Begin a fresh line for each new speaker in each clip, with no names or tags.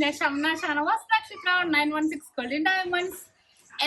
916 diamonds.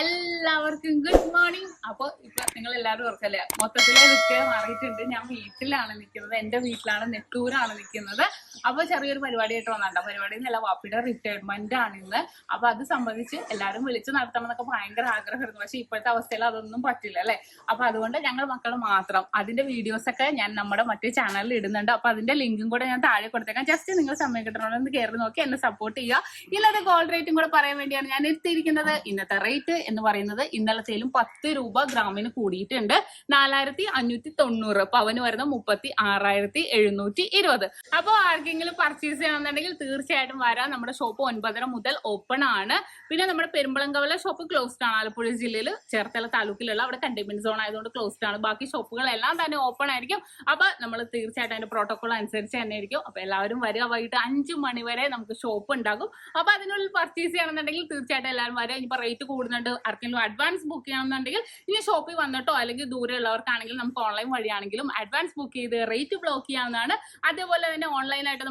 എല്ലാവർക്കും good morning. അപ്പോൾ ഇപ്പൊ നിങ്ങൾ എല്ലാവരും ഓർക്കല്ലേ, മൊത്തത്തിലെ ലുക്കേ മാറിയിട്ടുണ്ട്. ഞാൻ വീട്ടിലാണ് നിൽക്കുന്നത്, എന്റെ വീട്ടിലാണ്, നെട്ടൂരാണ് നിൽക്കുന്നത്. അപ്പൊ ചെറിയൊരു പരിപാടിയായിട്ട് വന്നിട്ടുണ്ടോ. പരിപാടി എന്നല്ല, വാപ്പിയുടെ റിട്ടയർമെന്റ് ആണ് ഇന്ന്. അപ്പൊ അത് സംബന്ധിച്ച് എല്ലാവരും വിളിച്ച് നടത്തണം എന്നൊക്കെ ഭയങ്കര ആഗ്രഹമായിരുന്നു. പക്ഷെ ഇപ്പോഴത്തെ അവസ്ഥയിൽ അതൊന്നും പറ്റില്ല അല്ലെ. അപ്പൊ അതുകൊണ്ട് ഞങ്ങൾ മക്കൾ മാത്രം അതിന്റെ വീഡിയോസ് ഒക്കെ ഞാൻ നമ്മുടെ മറ്റേ ചാനലിൽ ഇടുന്നുണ്ട്. അപ്പൊ അതിന്റെ ലിങ്കും കൂടെ ഞാൻ താഴെ കൊടുത്തേക്കാം. ജസ്റ്റ് നിങ്ങൾ സമയം കിട്ടണമെന്ന് കയറി നോക്കി എന്നെ സപ്പോർട്ട് ചെയ്യുക. ഇന്നത്തെ ഗോൾഡ് റേറ്റും കൂടെ പറയാൻ വേണ്ടിയാണ് ഞാൻ എത്തിയിരിക്കുന്നത്. ഇന്നത്തെ റേറ്റ് എന്ന് പറയുന്നത് ഇന്നലത്തേലും 10 രൂപ ഗ്രാമിന് കൂടിയിട്ടുണ്ട്. 4590. പവന് വരുന്ന 36,720. അപ്പോൾ ആർക്കെങ്കിലും പർച്ചേസ് ചെയ്യണമെന്നുണ്ടെങ്കിൽ തീർച്ചയായിട്ടും വരാം. നമ്മുടെ ഷോപ്പ് 9:30 മുതൽ ഓപ്പൺ ആണ്. പിന്നെ നമ്മുടെ കവല ഷോപ്പ് ക്ലോസ്ഡ് ആണ്. ആലപ്പുഴ ജില്ലയിൽ ചേർത്തല താലൂക്കിലുള്ള അവിടെ കണ്ടെയ്ൻമെന്റ് സോൺ ആയതുകൊണ്ട് ക്ലോസ്ഡ് ആണ്. ബാക്കി ഷോപ്പുകളെല്ലാം തന്നെ ഓപ്പൺ ആയിരിക്കും. അപ്പൊ നമ്മൾ തീർച്ചയായിട്ടും അതിന്റെ പ്രോട്ടോകോൾ അനുസരിച്ച് തന്നെ ആയിരിക്കും. അപ്പൊ എല്ലാവരും വരിക. വൈകിട്ട് 5 മണി വരെ നമുക്ക് ഷോപ്പ് ഉണ്ടാകും. അപ്പൊ അതിനുള്ളിൽ പർച്ചേസ് ചെയ്യണമെന്നുണ്ടെങ്കിൽ തീർച്ചയായിട്ടും എല്ലാവരും വരിക. ഇനിയിപ്പോ റേറ്റ് കൂടുന്നുണ്ട്, ആർക്കെങ്കിലും അഡ്വാൻസ് ബുക്ക് ചെയ്യണമെന്നുണ്ടെങ്കിൽ ഇനി ഷോപ്പിൽ വന്നിട്ടോ അല്ലെങ്കിൽ ദൂരെ ഉള്ളവർക്കാണെങ്കിൽ നമുക്ക് ഓൺലൈൻ വഴിയാണെങ്കിലും അഡ്വാൻസ് ബുക്ക് ചെയ്ത് റേറ്റ് ബ്ലോക്ക് ചെയ്യാവുന്നതാണ്. അതേപോലെ തന്നെ ഓൺലൈനായിട്ട്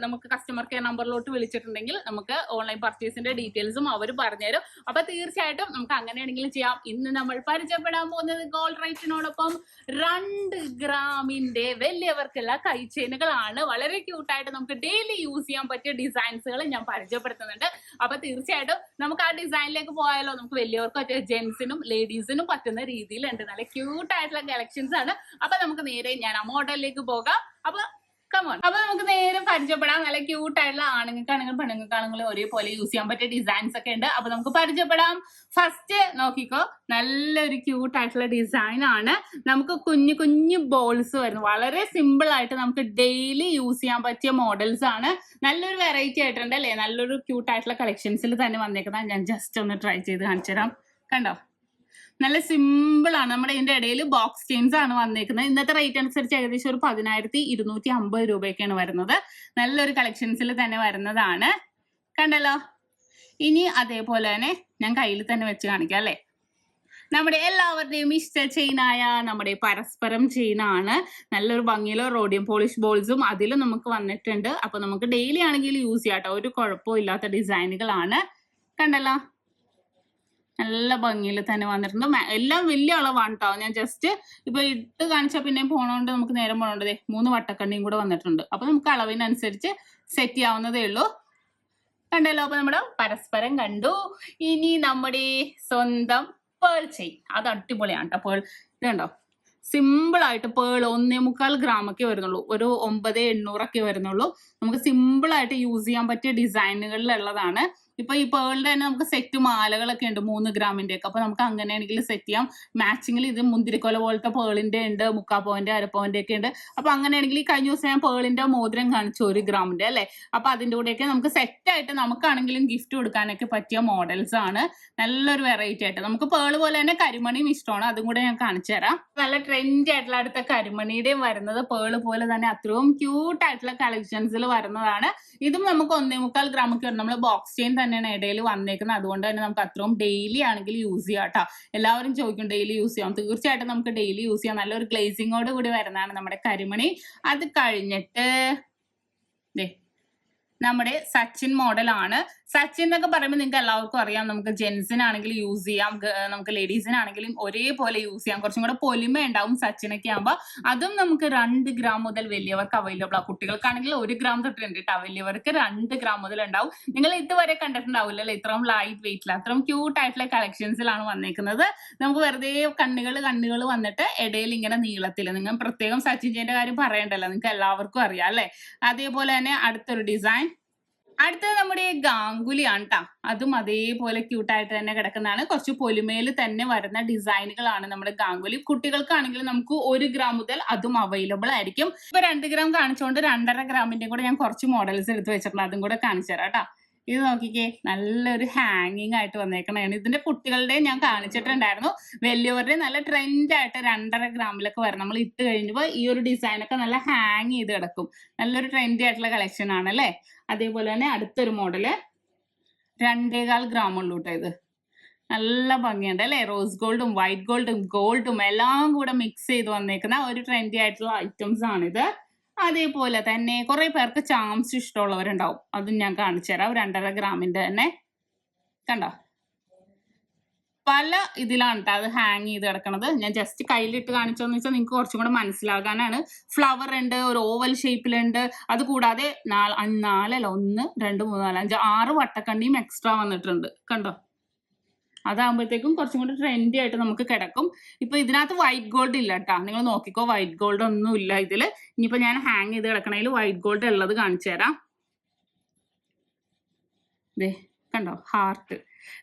നമുക്ക് കസ്റ്റമർ കെയർ നമ്പറിലോട്ട് വിളിച്ചിട്ടുണ്ടെങ്കിൽ നമുക്ക് ഓൺലൈൻ പർച്ചേസിന്റെ ഡീറ്റെയിൽസും അവർ പറഞ്ഞുതരും. അപ്പൊ തീർച്ചയായിട്ടും നമുക്ക് അങ്ങനെയാണെങ്കിലും ചെയ്യാം. ഇന്ന് നമ്മൾ പരിചയപ്പെടാൻ പോകുന്നത് ഗോൾഡ് റേറ്റിനോടൊപ്പം 2 ഗ്രാമിന്റെ വലിയവർക്കുള്ള കൈ ചെയിനുകളാണ്. വളരെ ക്യൂട്ടായിട്ട് നമുക്ക് ഡെയിലി യൂസ് ചെയ്യാൻ പറ്റിയ ഡിസൈൻസുകൾ ഞാൻ പരിചയപ്പെടുത്തുന്നുണ്ട്. അപ്പൊ തീർച്ചയായിട്ടും നമുക്ക് ആ ഡിസൈനിലേക്ക് പോയാലോ. നമുക്ക് വലിയവർക്കും ജെന്റ്സിനും ലേഡീസിനും പറ്റുന്ന രീതിയിലുണ്ട്. നല്ല ക്യൂട്ട് ആയിട്ടുള്ള കളക്ഷൻസ് ആണ്. അപ്പൊ നമുക്ക് നേരെ ഞാൻ ആ മോഡലിലേക്ക് പോകാം. അപ്പൊ കമോൺ. അപ്പൊ നമുക്ക് നേരെ പരിചയപ്പെടാം. നല്ല ക്യൂട്ട് ആയിട്ടുള്ള ആണുങ്ങൾക്കാണെങ്കിലും പെണ്ണുങ്ങൾക്കാണെങ്കിലും ഒരേപോലെ യൂസ് ചെയ്യാൻ പറ്റിയ ഡിസൈൻസ് ഒക്കെ ഉണ്ട്. അപ്പൊ നമുക്ക് പരിചയപ്പെടാം. ഫസ്റ്റ് നോക്കിക്കോ, നല്ലൊരു ക്യൂട്ട് ആയിട്ടുള്ള ഡിസൈൻ ആണ്. നമുക്ക് കുഞ്ഞു കുഞ്ഞു ബോൾസ് വരുന്നു. വളരെ സിമ്പിൾ ആയിട്ട് നമുക്ക് ഡെയിലി യൂസ് ചെയ്യാൻ പറ്റിയ മോഡൽസ് ആണ്. നല്ലൊരു വെറൈറ്റി ആയിട്ടുണ്ട് അല്ലെ. നല്ലൊരു ക്യൂട്ട് ആയിട്ടുള്ള കളക്ഷൻസിൽ തന്നെ വന്നേക്കുന്നത്. ഞാൻ ജസ്റ്റ് ഒന്ന് ട്രൈ ചെയ്ത് കാണിച്ചു തരാം. കണ്ടോ, നല്ല സിമ്പിൾ ആണ്. നമ്മുടെ ഇതിന്റെ ഇടയിൽ ബോക്സ് ചെയിൻസ് ആണ് വന്നേക്കുന്നത്. ഇന്നത്തെ റേറ്റ് അനുസരിച്ച് ഏകദേശം ഒരു 10,250 രൂപയൊക്കെയാണ് വരുന്നത്. നല്ലൊരു കളക്ഷൻസിൽ തന്നെ വരുന്നതാണ്. കണ്ടല്ലോ. ഇനി അതേപോലെ തന്നെ ഞാൻ കയ്യിൽ തന്നെ വെച്ച് കാണിക്കാം അല്ലെ. നമ്മുടെ എല്ലാവരുടെയും ഇഷ്ട ചെയിനായ നമ്മുടെ പരസ്പരം ചെയിനാണ്. നല്ലൊരു ഭംഗിയിലോ റോഡിയം പോളിഷ് ബോൾസും അതിലും നമുക്ക് വന്നിട്ടുണ്ട്. അപ്പൊ നമുക്ക് ഡെയിലി ആണെങ്കിൽ യൂസ് ചെയ്യാം കേട്ടോ. ഒരു കുഴപ്പവും ഇല്ലാത്ത ഡിസൈനുകളാണ്. കണ്ടല്ലോ, നല്ല ഭംഗിയിൽ തന്നെ വന്നിട്ടുണ്ട്. എല്ലാം വലിയ അളവാണ് കേട്ടോ. ഞാൻ ജസ്റ്റ് ഇപ്പൊ ഇട്ട് കാണിച്ചാൽ പിന്നെ പോണോണ്ട് നമുക്ക് നേരം പോണോണ്ട് 3 വട്ടക്കണ്ണിയും കൂടെ വന്നിട്ടുണ്ട്. അപ്പൊ നമുക്ക് അളവിനനുസരിച്ച് സെറ്റ് ചെയ്യാവുന്നതേ ഉള്ളൂ. കണ്ടല്ലോ. അപ്പൊ നമ്മുടെ പരസ്പരം കണ്ടു. ഇനി നമ്മുടെ സ്വന്തം പേൾ ചെയിൻ, അത് അടിപൊളിയാണ് കേട്ടോ. പേൾ ഇത് കണ്ടോ, സിമ്പിൾ ആയിട്ട് പേൾ 1.25 ഗ്രാമൊക്കെ വരുന്നുള്ളൂ. ഒരു 9,800 വരുന്നുള്ളൂ. നമുക്ക് സിമ്പിൾ ആയിട്ട് യൂസ് ചെയ്യാൻ പറ്റിയ ഡിസൈനുകളിലുള്ളതാണ്. ഇപ്പൊ ഈ പേളിന്റെ തന്നെ നമുക്ക് സെറ്റ് മാലകളൊക്കെ ഉണ്ട് 3 ഗ്രാമിന്റെ ഒക്കെ. അപ്പൊ നമുക്ക് അങ്ങനെയാണെങ്കിൽ സെറ്റ് ചെയ്യാം. മാച്ചിങ്ങിൽ ഇത് മുന്തിരിക്കൊല പോലത്തെ പേളിന്റെ ഉണ്ട്, 3/4 പവന്റെ 1/2 പവന്റെ ഒക്കെ ഉണ്ട്. അപ്പൊ അങ്ങനെയാണെങ്കിൽ ഈ കഴിഞ്ഞ ദിവസം ഞാൻ പേളിന്റെ മോതിരം കാണിച്ചു 1 ഗ്രാമിന്റെ അല്ലെ. അപ്പൊ അതിന്റെ കൂടെയൊക്കെ നമുക്ക് സെറ്റ് ആയിട്ട് നമുക്കാണെങ്കിലും ഗിഫ്റ്റ് കൊടുക്കാനൊക്കെ പറ്റിയ മോഡൽസ് ആണ്. നല്ലൊരു വെറൈറ്റി ആയിട്ട് നമുക്ക് പേള് പോലെ തന്നെ കരിമണിയും ഇഷ്ടമാണ്. അതും കൂടെ ഞാൻ കാണിച്ചു തരാം. നല്ല ട്രെൻഡ് ആയിട്ടുള്ള അടുത്ത കരിമണിയുടെയും വരുന്നത് പേള് പോലെ തന്നെ അത്രയും ക്യൂട്ട് ആയിട്ടുള്ള കളക്ഷൻസിൽ വരുന്നതാണ്. ഇതും നമുക്ക് 1.25 ഗ്രാമൊക്കെ വരും. നമ്മൾ ബോക്സ് ചെയിൻ തന്നെയാണ് ഇടയിൽ വന്നേക്കുന്നത്. അതുകൊണ്ട് തന്നെ നമുക്ക് അത്രയും ഡെയിലി ആണെങ്കിൽ യൂസ് ചെയ്യാം കേട്ടോ. എല്ലാവരും ചോദിക്കും ഡെയിലി യൂസ് ചെയ്യാം. തീർച്ചയായിട്ടും നമുക്ക് ഡെയിലി യൂസ് ചെയ്യാം. നല്ലൊരു ഗ്ലേസിങ്ങോട് കൂടി വരുന്നതാണ് നമ്മുടെ കരിമണി. അത് കഴിഞ്ഞിട്ട് നമ്മുടെ സച്ചിൻ മോഡലാണ്. സച്ചിൻ എന്നൊക്കെ പറയുമ്പോൾ നിങ്ങൾക്ക് എല്ലാവർക്കും അറിയാം. നമുക്ക് ജെൻസിനാണെങ്കിൽ യൂസ് ചെയ്യാം, നമുക്ക് ലേഡീസിനാണെങ്കിലും ഒരേപോലെ യൂസ് ചെയ്യാം. കുറച്ചും കൂടെ പൊലിമ ഉണ്ടാവും സച്ചിനൊക്കെ ആകുമ്പോൾ. അതും നമുക്ക് 2 ഗ്രാം മുതൽ വലിയവർക്ക് അവൈലബിൾ ആണ്. കുട്ടികൾക്കാണെങ്കിൽ 1 ഗ്രാം തൊട്ടുണ്ട് കേട്ടോ. വലിയവർക്ക് 2 ഗ്രാം മുതൽ ഉണ്ടാവും. നിങ്ങൾ ഇതുവരെ കണ്ടിട്ടുണ്ടാവില്ല അല്ലെ. ഇത്രയും ലൈറ്റ് വെയിറ്റിൽ അത്രയും ക്യൂട്ട് ആയിട്ടുള്ള കളക്ഷൻസിലാണ് വന്നേക്കുന്നത്. നമുക്ക് വെറുതെ കണ്ണുകൾ വന്നിട്ട് ഇടയിൽ ഇങ്ങനെ നീളത്തിൽ. നിങ്ങൾ പ്രത്യേകം സച്ചിൻ ജെയിന്റെ കാര്യം പറയണ്ടല്ലോ, നിങ്ങൾക്ക് എല്ലാവർക്കും അറിയാം അല്ലെ. അതേപോലെ തന്നെ അടുത്തൊരു ഡിസൈൻ, അടുത്തത് നമ്മുടെ ഗാംഗുലിയാണ് കേട്ടോ. അതും അതേപോലെ ക്യൂട്ടായിട്ട് തന്നെ കിടക്കുന്നതാണ്. കുറച്ച് പൊലിമയിൽ തന്നെ വരുന്ന ഡിസൈനുകളാണ് നമ്മുടെ ഗാംഗുലി. കുട്ടികൾക്കാണെങ്കിലും നമുക്ക് 1 ഗ്രാം മുതൽ അതും അവൈലബിൾ ആയിരിക്കും. ഇപ്പൊ 2 ഗ്രാം കാണിച്ചുകൊണ്ട് 2.5 ഗ്രാമിന്റെ കൂടെ ഞാൻ കുറച്ച് മോഡൽസ് എടുത്ത് വെച്ചിട്ടുണ്ട്. അതും കൂടെ കാണിച്ചു തരാം കേട്ടോ. ഇത് നോക്കിക്കേ, നല്ലൊരു ഹാങ്ങിങ് ആയിട്ട് വന്നേക്കണതാണ്. ഇതിന്റെ കുട്ടികളുടെ ഞാൻ കാണിച്ചിട്ടുണ്ടായിരുന്നു. വലിയവരുടെ നല്ല ട്രെൻഡ് ആയിട്ട് 2.5 ഗ്രാമിലൊക്കെ വരും. നമ്മൾ ഇട്ട് കഴിഞ്ഞപ്പോൾ ഈ ഒരു ഡിസൈനൊക്കെ നല്ല ഹാങ് ചെയ്ത് കിടക്കും. നല്ലൊരു ട്രെൻഡി ആയിട്ടുള്ള കളക്ഷൻ ആണ് അല്ലേ. അതേപോലെ തന്നെ അടുത്തൊരു മോഡല് 2.25 ഗ്രാം ഉള്ളൂ കേട്ടോ. ഇത് നല്ല ഭംഗിയുണ്ട് അല്ലെ. റോസ് ഗോൾഡും വൈറ്റ് ഗോൾഡും ഗോൾഡും എല്ലാം കൂടെ മിക്സ് ചെയ്ത് വന്നേക്കുന്ന ഒരു ട്രെൻഡി ആയിട്ടുള്ള ഐറ്റംസ് ആണിത്. അതേപോലെ തന്നെ കുറെ പേർക്ക് ചാംസ് ഇഷ്ടമുള്ളവരുണ്ടാവും. അതും ഞാൻ കാണിച്ചു തരാം. 2.5 ഗ്രാമിന്റെ തന്നെ കണ്ടോ, പല ഇതിലാണ് ട്ടോ അത് ഹാങ് ചെയ്ത് കിടക്കണത്. ഞാൻ ജസ്റ്റ് കയ്യിലിട്ട് കാണിച്ചോന്ന് വെച്ചാൽ നിങ്ങൾക്ക് കുറച്ചും കൂടെ മനസ്സിലാകാനാണ്. ഫ്ലവർ ഉണ്ട്, ഒരു ഓവൽ ഷേപ്പിലുണ്ട്. അത് കൂടാതെ 4 1 2 3 4 5 6 വട്ടക്കണ്ണിയും എക്സ്ട്രാ വന്നിട്ടുണ്ട്. കണ്ടോ, അതാകുമ്പോഴത്തേക്കും കുറച്ചും കൂടി ട്രെൻഡി ആയിട്ട് നമുക്ക് കിടക്കും. ഇപ്പൊ ഇതിനകത്ത് വൈറ്റ് ഗോൾഡ് ഇല്ല കേട്ടോ, നിങ്ങൾ നോക്കിക്കോ. വൈറ്റ് ഗോൾഡ് ഒന്നും ഇല്ല ഇതില്. ഇനിയിപ്പോ ഞാൻ ഹാങ് ചെയ്ത് കിടക്കണേൽ വൈറ്റ് ഗോൾഡ് ഉള്ളത് കാണിച്ചു തരാം. ദേ കണ്ടോ, ഹാർട്ട്.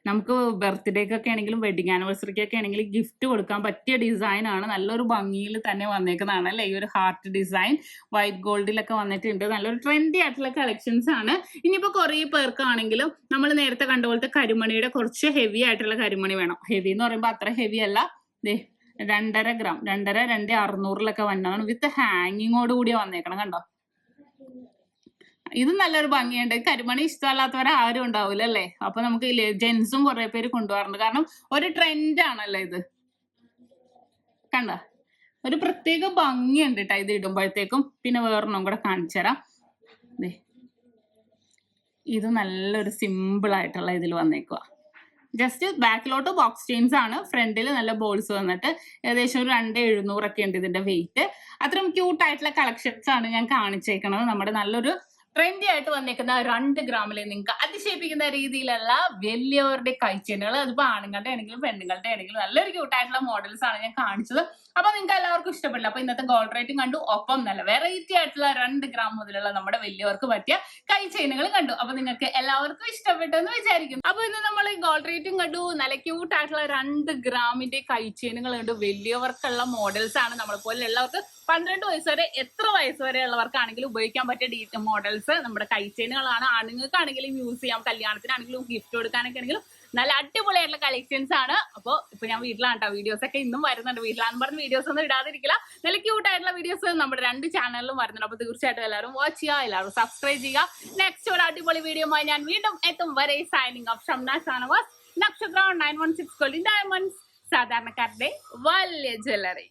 നമുക്ക് ബർത്ത്ഡേക്കൊക്കെ ആണെങ്കിലും വെഡിങ് ആനിവേഴ്സറിക്കൊക്കെ ആണെങ്കിലും ഗിഫ്റ്റ് കൊടുക്കാൻ പറ്റിയ ഡിസൈൻ ആണ്. നല്ലൊരു ഭംഗിയിൽ തന്നെ വന്നേക്കുന്നതാണ് അല്ലേ ഈ ഒരു ഹാർട്ട് ഡിസൈൻ. വൈറ്റ് ഗോൾഡിലൊക്കെ വന്നിട്ടുണ്ട്. നല്ലൊരു ട്രെൻഡി ആയിട്ടുള്ള കളക്ഷൻസ് ആണ്. ഇനിയിപ്പോ കുറെ പേർക്കാണെങ്കിലും നമ്മൾ നേരത്തെ കണ്ട പോലത്തെ കരിമണിയുടെ കുറച്ച് ഹെവി ആയിട്ടുള്ള കരിമണി വേണം. ഹെവി എന്ന് പറയുമ്പോൾ അത്ര ഹെവി അല്ല. ദേ 2.5 ഗ്രാം 2.5 2 600 വന്നതാണ്. വിത്ത് ഹാങ്ങിങ്ങോട് കൂടിയാ വന്നേക്കണം. കണ്ടോ, ഇത് നല്ലൊരു ഭംഗിയുണ്ട്. കരിമണി ഇഷ്ടമല്ലാത്തവരെ ആരും ഉണ്ടാവില്ല അല്ലേ. അപ്പൊ നമുക്ക് ജെൻസും കുറെ പേര് കൊണ്ടുപോകാറുണ്ട്. കാരണം ഒരു ട്രെൻഡ് ആണല്ലോ ഇത്. കണ്ട, ഒരു പ്രത്യേക ഭംഗിയുണ്ട് കേട്ടോ ഇത് ഇടുമ്പോഴത്തേക്കും. പിന്നെ വേറൊന്നും കൂടെ കാണിച്ചു തരാം. ഇത് നല്ലൊരു സിമ്പിൾ ആയിട്ടുള്ള ഇതിൽ വന്നേക്കുക. ജസ്റ്റ് ബാക്കിലോട്ട് ബോക്സ് ചെയിൻസ് ആണ്, ഫ്രണ്ടിൽ നല്ല ബോൾസ് വന്നിട്ട് ഏകദേശം ഒരു 2.700 ഒക്കെ ഉണ്ട് ഇതിന്റെ വെയിറ്റ്. അത്രയും ക്യൂട്ട് ആയിട്ടുള്ള കളക്ഷൻസ് ആണ് ഞാൻ കാണിച്ചേക്കണത്. നമ്മുടെ നല്ലൊരു ട്രെൻഡി ആയിട്ട് വന്നേക്കുന്ന 2 ഗ്രാമിൽ നിങ്ങൾക്ക് അതിശയിപ്പിക്കുന്ന രീതിയിലുള്ള വലിയവരുടെ കൈച്ചെയിനുകൾ. അതിപ്പോ ആണുങ്ങളുടെ ആണെങ്കിലും പെണ്ണുങ്ങളുടെ ആണെങ്കിലും നല്ലൊരു ക്യൂട്ടായിട്ടുള്ള മോഡൽസ് ആണ് ഞാൻ കാണിച്ചത്. അപ്പൊ നിങ്ങൾക്ക് എല്ലാവർക്കും ഇഷ്ടപ്പെടില്ല. അപ്പൊ ഇന്നത്തെ ഗോൾഡ് റേറ്റും കണ്ടു, ഒപ്പം നല്ല വെറൈറ്റി ആയിട്ടുള്ള 2 ഗ്രാം മുതലുള്ള നമ്മുടെ വലിയവർക്ക് പറ്റിയ കൈ ചെയിനുകൾ കണ്ടു. അപ്പൊ നിങ്ങൾക്ക് എല്ലാവർക്കും ഇഷ്ടപ്പെട്ടു എന്ന് വിചാരിക്കുന്നു. അപ്പൊ ഇന്ന് നമ്മൾ ഗോൾഡ് റേറ്റും കണ്ടു, നല്ല ക്യൂട്ട് ആയിട്ടുള്ള 2 ഗ്രാമിന്റെ കൈ ചെയിനുകൾ കണ്ടു. വലിയവർക്കുള്ള മോഡൽസ് ആണ്. നമ്മളെ പോലെ ഉള്ളവർക്ക് 12 വയസ്സ് വരെ, എത്ര വയസ്സ് വരെ ഉള്ളവർക്കാണെങ്കിലും ഉപയോഗിക്കാൻ പറ്റിയ മോഡൽസ് നമ്മുടെ കൈ ചെയിനുകളാണ്. ആണുങ്ങൾക്കാണെങ്കിലും യൂസ് ചെയ്യാം, കല്യാണത്തിനാണെങ്കിലും ഗിഫ്റ്റ് കൊടുക്കാനൊക്കെ ആണെങ്കിലും നല്ല അടിപൊളിയായിട്ടുള്ള കളക്ഷൻസ് ആണ്. അപ്പോൾ ഇപ്പൊ ഞാൻ വീട്ടിലാണ് കേട്ടോ, വീഡിയോസ് ഒക്കെ ഇന്നും വരുന്നുണ്ട്. വീട്ടിലാണെന്ന് പറഞ്ഞ് വീഡിയോസ് ഒന്നും ഇടാതിരിക്കില്ല. നല്ല ക്യൂട്ട് ആയിട്ടുള്ള വീഡിയോസ് നമ്മുടെ 2 ചാനലിലും വരുന്നുണ്ട്. അപ്പൊ തീർച്ചയായിട്ടും എല്ലാവരും വാച്ച് ചെയ്യുക, എല്ലാവരും സബ്സ്ക്രൈബ് ചെയ്യുക. നെക്സ്റ്റ് ഒരു അടിപൊളി വീഡിയോയുമായി ഞാൻ വീണ്ടും എത്തും വരെ സൈനിങ് ഓഫ് ഷംന ഷാനവാസ്. നക്ഷത്ര 916 ഗോൾഡ് ഡയമണ്ട്സ്, സാധാരണക്കാരുടെ വലിയ ജ്വല്ലറി.